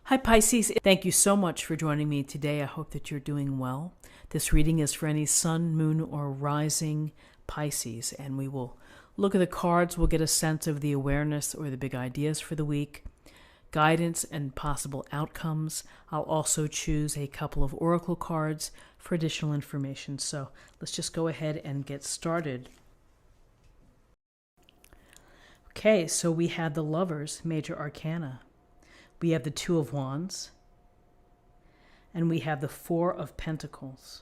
Hi Pisces, thank you so much for joining me today. I hope that you're doing well. This reading is for any sun, moon, or rising Pisces, and we will look at the cards. We'll get a sense of the awareness or the big ideas for the week, guidance and possible outcomes. I'll also choose a couple of oracle cards for additional information. So let's just go ahead and get started. Okay, so we have the Lovers, Major Arcana. We have the Two of Wands, and we have the Four of Pentacles.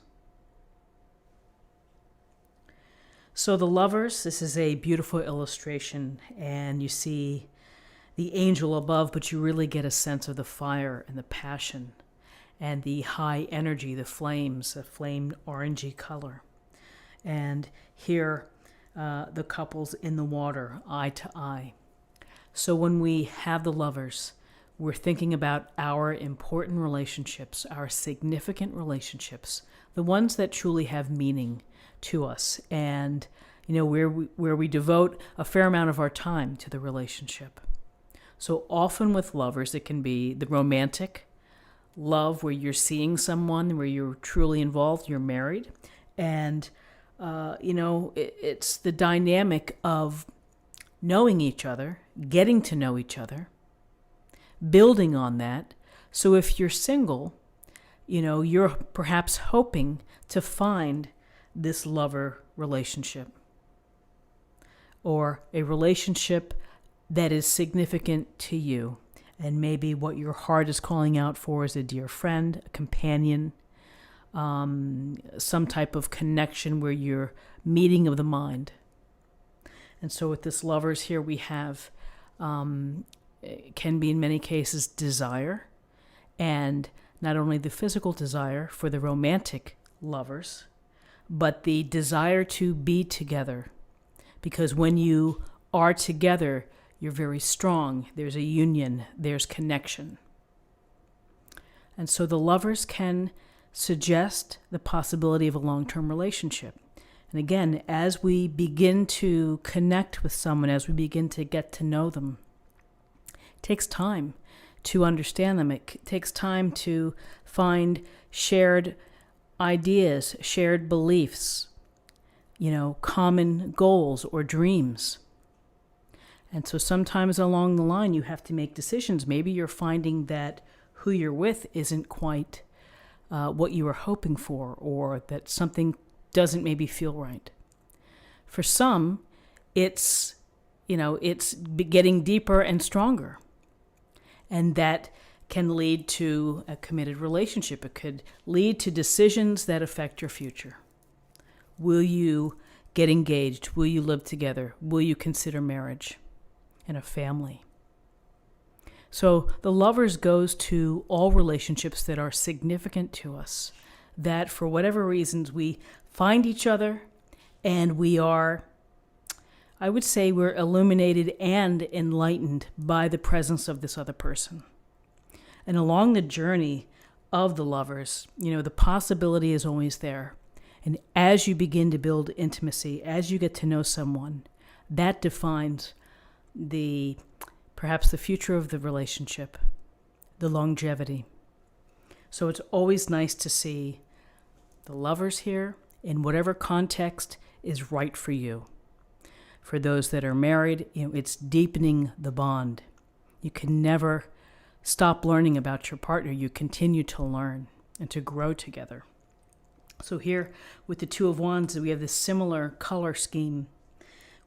So the Lovers, this is a beautiful illustration, and you see the angel above, but you really get a sense of the fire and the passion and the high energy, the flames, the flame orangey color. And here, the couples in the water, eye to eye. So when we have the Lovers, we're thinking about our important relationships, our significant relationships, the ones that truly have meaning to us, and where we devote a fair amount of our time to the relationship. So often with Lovers, it can be the romantic love where you're seeing someone, where you're truly involved, you're married, and it's the dynamic of knowing each other, getting to know each other, building on that. So if you're single, you're perhaps hoping to find this lover relationship or a relationship that is significant to you. And maybe what your heart is calling out for is a dear friend, a companion, some type of connection where you're meeting of the mind. And so with this Lovers here, we have it can be in many cases desire, and not only the physical desire for the romantic lovers, but the desire to be together. Because when you are together, you're very strong. There's a union, there's connection. And so the Lovers can suggest the possibility of a long-term relationship. And again, as we begin to connect with someone, as we begin to get to know them, takes time to understand them. It takes time to find shared ideas, shared beliefs, common goals or dreams. And so sometimes along the line, you have to make decisions. Maybe you're finding that who you're with isn't quite what you were hoping for, or that something doesn't maybe feel right. For some, it's getting deeper and stronger. And that can lead to a committed relationship. It could lead to decisions that affect your future. Will you get engaged? Will you live together? Will you consider marriage and a family? So the Lovers goes to all relationships that are significant to us, that for whatever reasons we find each other and we are, I would say, we're illuminated and enlightened by the presence of this other person. And along the journey of the Lovers, the possibility is always there. And as you begin to build intimacy, as you get to know someone, that defines perhaps the future of the relationship, the longevity. So it's always nice to see the Lovers here in whatever context is right for you. For those that are married, it's deepening the bond. You can never stop learning about your partner. You continue to learn and to grow together. So here with the Two of Wands, we have this similar color scheme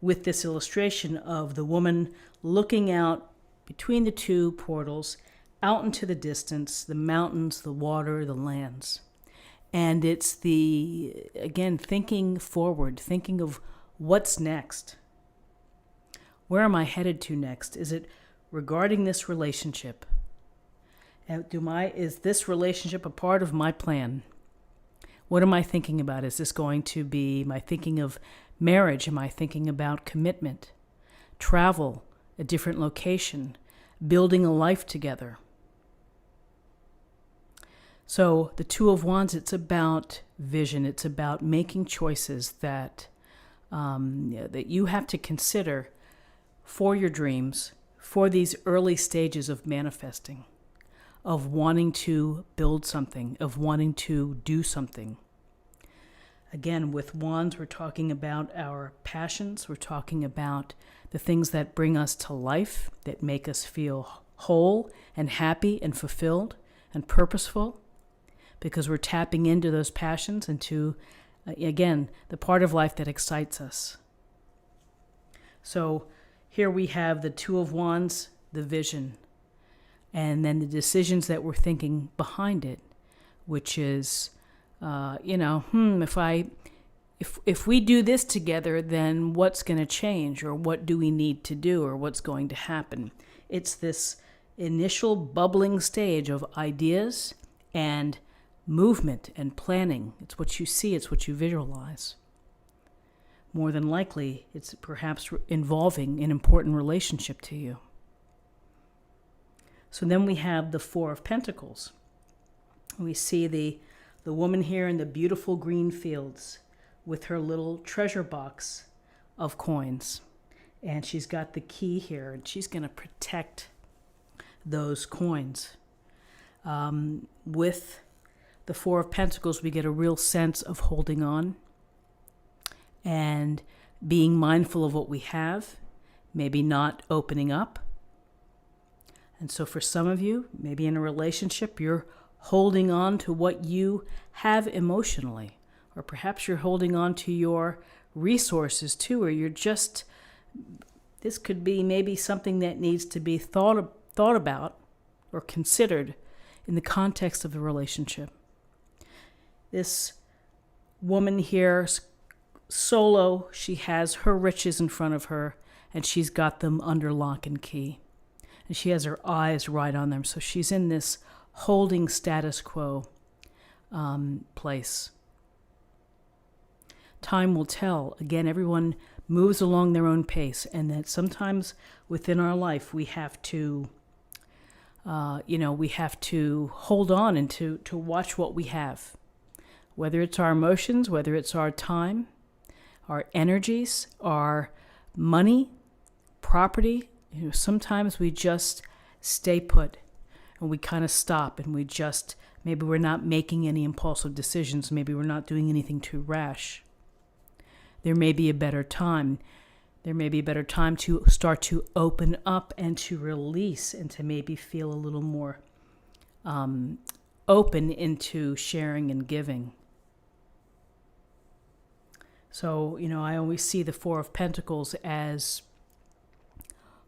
with this illustration of the woman looking out between the two portals, out into the distance, the mountains, the water, the lands. And it's thinking forward, thinking of what's next. Where am I headed to next? Is it regarding this relationship? Is this relationship a part of my plan? What am I thinking about? Is this going to be, am I thinking of marriage? Am I thinking about commitment, travel, a different location, building a life together? So the Two of Wands, it's about vision. It's about making choices that you have to consider for your dreams, for these early stages of manifesting, of wanting to build something, of wanting to do something. Again, with wands, we're talking about our passions. We're talking about the things that bring us to life, that make us feel whole and happy and fulfilled and purposeful, because we're tapping into those passions and to, again, the part of life that excites us. So here we have the Two of Wands, the vision, and then the decisions that we're thinking behind it, which is, if we do this together, then what's going to change, or what do we need to do, or what's going to happen? It's this initial bubbling stage of ideas and movement and planning. It's what you see, it's what you visualize. More than likely, it's perhaps involving an important relationship to you. So then we have the Four of Pentacles. We see the woman here in the beautiful green fields with her little treasure box of coins. And she's got the key here, and she's going to protect those coins. With the Four of Pentacles, we get a real sense of holding on and being mindful of what we have, maybe not opening up. And so for some of you, maybe in a relationship, you're holding on to what you have emotionally, or perhaps you're holding on to your resources too, or you're just, this could be maybe something that needs to be thought about or considered in the context of the relationship. This woman here, solo, she has her riches in front of her, and she's got them under lock and key. And she has her eyes right on them. So she's in this holding status quo place. Time will tell. Again, everyone moves along their own pace, and that sometimes within our life we have to, we have to hold on and to watch what we have. Whether it's our emotions, whether it's our time, our energies, our money, property. Sometimes we just stay put and we kind of stop, and maybe we're not making any impulsive decisions. Maybe we're not doing anything too rash. There may be a better time. There may be a better time to start to open up and to release, and to maybe feel a little more open into sharing and giving. So, I always see the Four of Pentacles as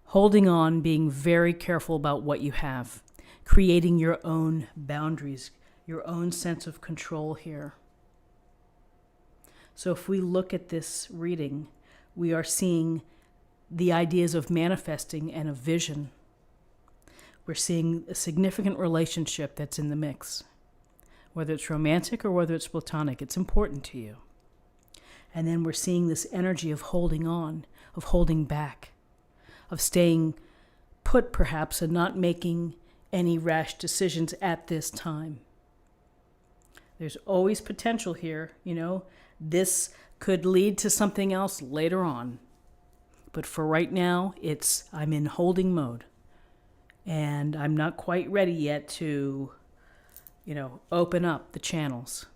holding on, being very careful about what you have, creating your own boundaries, your own sense of control here. So if we look at this reading, we are seeing the ideas of manifesting and of vision. We're seeing a significant relationship that's in the mix. Whether it's romantic or whether it's platonic, it's important to you. And then we're seeing this energy of holding on, of holding back, of staying put perhaps, and not making any rash decisions at this time. There's always potential here, This could lead to something else later on. But for right now, I'm in holding mode. And I'm not quite ready yet to, open up the channels.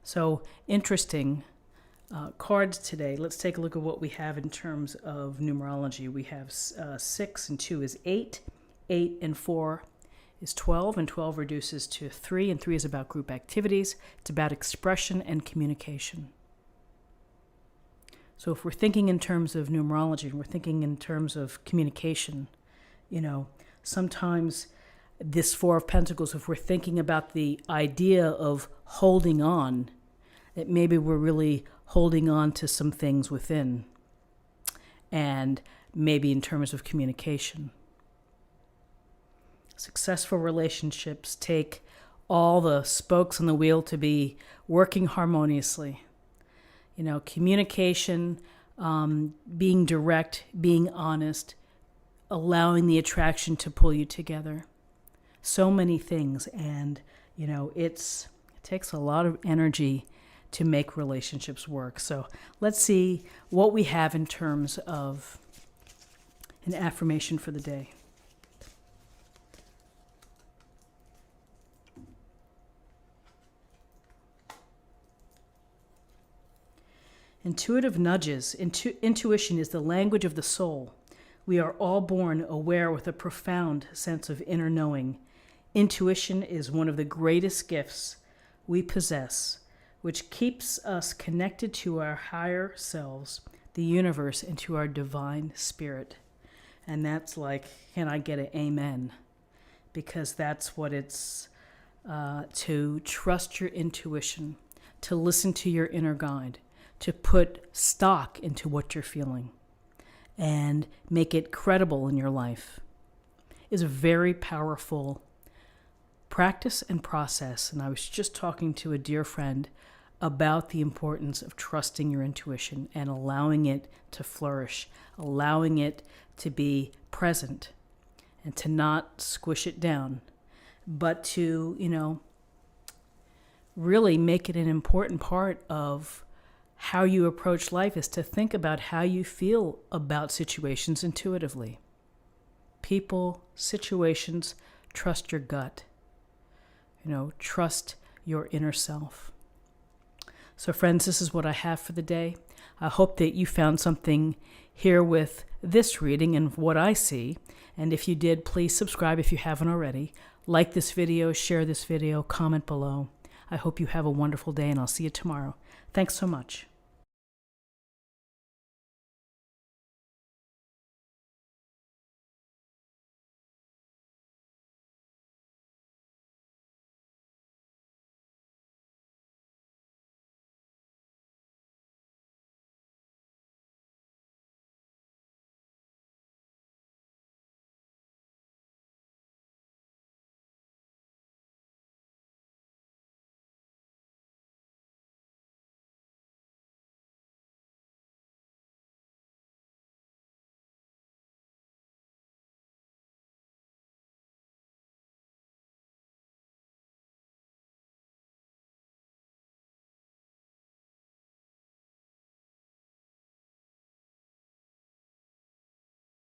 So interesting cards today. Let's take a look at what we have in terms of numerology. We have 6 and 2 is 8. 8 and 4 is 12, and 12 reduces to 3, and 3 is about group activities. It's about expression and communication. So if we're thinking in terms of numerology, and we're thinking in terms of communication, sometimes this Four of Pentacles, if we're thinking about the idea of holding on, that maybe we're really holding on to some things within, and maybe in terms of communication. Successful relationships take all the spokes on the wheel to be working harmoniously. Communication, being direct, being honest, allowing the attraction to pull you together. So many things, and it takes a lot of energy to make relationships work. So let's see what we have in terms of an affirmation for the day. Intuitive nudges. Intuition is the language of the soul. We are all born aware with a profound sense of inner knowing. Intuition is one of the greatest gifts we possess, which keeps us connected to our higher selves, the universe, and to our divine spirit. And that's like, can I get an amen? Because that's what it's to trust your intuition, to listen to your inner guide, to put stock into what you're feeling and make it credible in your life is a very powerful practice and process. And I was just talking to a dear friend about the importance of trusting your intuition and allowing it to flourish, allowing it to be present and to not squish it down, but to, really make it an important part of how you approach life, is to think about how you feel about situations intuitively. People, situations, trust your gut. Trust your inner self. So friends, this is what I have for the day. I hope that you found something here with this reading and what I see. And if you did, please subscribe if you haven't already. Like this video, share this video, comment below. I hope you have a wonderful day, and I'll see you tomorrow. Thanks so much.